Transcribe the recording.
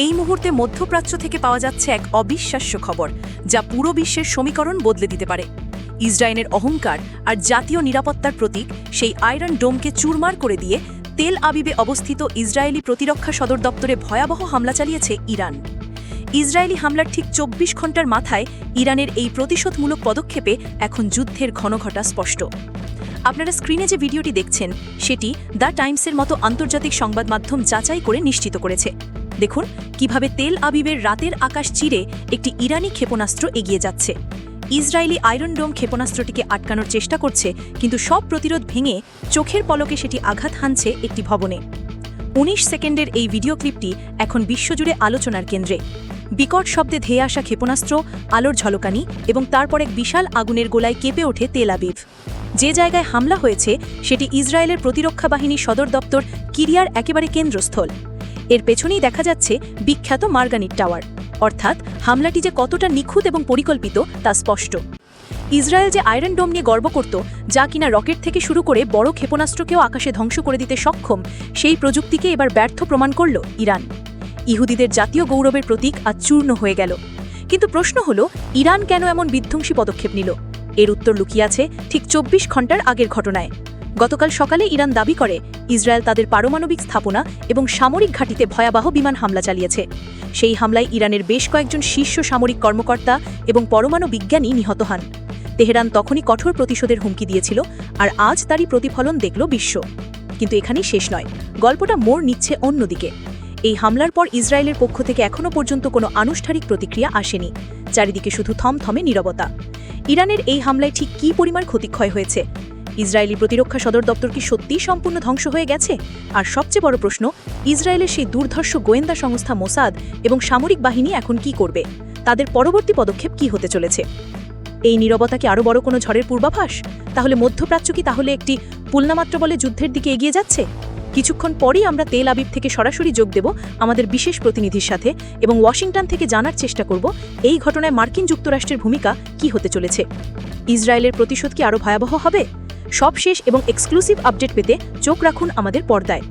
এই মুহূর্তে মধ্যপ্রাচ্য থেকে পাওয়া যাচ্ছে এক অবিশ্বাস্য খবর, যা পুরো বিশ্বের সমীকরণ বদলে দিতে পারে। ইসরায়েলের অহংকার আর জাতীয় নিরাপত্তার প্রতীক সেই আয়রন ডোমকে চুরমার করে দিয়ে তেল আবিবে অবস্থিত ইসরায়েলি প্রতিরক্ষা সদর দপ্তরে ভয়াবহ হামলা চালিয়েছে ইরান। ইসরায়েলি হামলার ঠিক ২৪ ঘণ্টার মাথায় ইরানের এই প্রতিশোধমূলক পদক্ষেপে এখন যুদ্ধের ঘনঘটা স্পষ্ট। আপনারা স্ক্রিনে যে ভিডিওটি দেখছেন সেটি দ্য টাইমসের মতো আন্তর্জাতিক সংবাদ মাধ্যম যাচাই করে নিশ্চিত করেছে। দেখুন কিভাবে তেল আবিবের রাতের আকাশ চিরে একটি ইরানি ক্ষেপণাস্ত্র এগিয়ে যাচ্ছে। ইসরায়েলি আয়রন ডোম ক্ষেপণাস্ত্রটিকে আটকানোর চেষ্টা করছে, কিন্তু সব প্রতিরোধ ভেঙে চোখের পলকে সেটি আঘাত হানছে একটি ভবনে। ১৯ সেকেন্ডের এই ভিডিও ক্লিপটি এখন বিশ্বজুড়ে আলোচনার কেন্দ্রে। বিকট শব্দে ধেয়ে আসা ক্ষেপণাস্ত্র, আলোর ঝলকানি এবং তারপর এক বিশাল আগুনের গোলায় কেঁপে ওঠে তেল আবিব। যে জায়গায় হামলা হয়েছে সেটি ইসরায়েলের প্রতিরক্ষা বাহিনীর সদর দপ্তর কিরিয়ার একেবারে কেন্দ্রস্থল। এর পেছনেই দেখা যাচ্ছে বিখ্যাত মার্গানিট টাওয়ার। অর্থাৎ হামলাটি যে কতটা নিখুঁত এবং পরিকল্পিত তা স্পষ্ট। ইসরায়েল যে আয়রন ডোম নিয়ে গর্ব করত, যা কিনা রকেট থেকে শুরু করে বড় ক্ষেপণাস্ত্রকেও আকাশে ধ্বংস করে দিতে সক্ষম, সেই প্রযুক্তিকে এবার ব্যর্থ প্রমাণ করল ইরান। ইহুদিদের জাতীয় গৌরবের প্রতীক আজ চূর্ণ হয়ে গেল। কিন্তু প্রশ্ন হল, ইরান কেন এমন বিধ্বংসী পদক্ষেপ নিল? এর উত্তর লুকিয়ে আছে ঠিক ২৪ ঘণ্টার আগের ঘটনায়। গতকাল সকালে ইরান দাবি করে ইসরায়েল তাদের পারমাণবিক স্থাপনা এবং সামরিক ঘাঁটিতে ভয়াবহ বিমান হামলা চালিয়েছে। সেই হামলায় ইরানের বেশ কয়েকজন শীর্ষ সামরিক কর্মকর্তা এবং পরমাণু বিজ্ঞানী নিহত হন। তেহরান তখনই কঠোর প্রতিশোধের হুমকি দিয়েছিল, আর আজ তারই প্রতিফলন দেখল বিশ্ব। কিন্তু এখানেই শেষ নয়, গল্পটা মোড় নিচ্ছে অন্যদিকে। এই হামলার পর ইসরায়েলের পক্ষ থেকে এখনও পর্যন্ত কোনো আনুষ্ঠানিক প্রতিক্রিয়া আসেনি। চারিদিকে শুধু থমথমে নীরবতা। ইরানের এই হামলায় ঠিক কী পরিমাণ ক্ষতিক্ষয় হয়েছে? ইসরায়েলি প্রতিরক্ষা সদর দপ্তর কি সত্যিই সম্পূর্ণ ধ্বংস হয়ে গেছে? আর সবচেয়ে বড় প্রশ্ন, ইসরায়েলের সেই দুর্ধর্ষ গোয়েন্দা সংস্থা মোসাদ এবং সামরিক বাহিনী এখন কি করবে? তাদের পরবর্তী পদক্ষেপ কি হতে চলেছে? এই নীরবতা কি আরও বড় কোনো ঝড়ের পূর্বাভাস? তাহলে মধ্যপ্রাচ্য কি তাহলে একটি পুলনামাত্র বলে যুদ্ধের দিকে এগিয়ে যাচ্ছে? কিছুক্ষণ পরেই আমরা তেল আবিব থেকে সরাসরি যোগ দেব আমাদের বিশেষ প্রতিনিধির সাথে এবং ওয়াশিংটন থেকে জানার চেষ্টা করব এই ঘটনায় মার্কিন যুক্তরাষ্ট্রের ভূমিকা কি হতে চলেছে। ইসরায়েলের প্রতিশোধ কি আরও ভয়াবহ হবে? সবশেষ এবং এক্সক্লুসিভ আপডেট পেতে চোখ রাখুন আমাদের পর্দায়।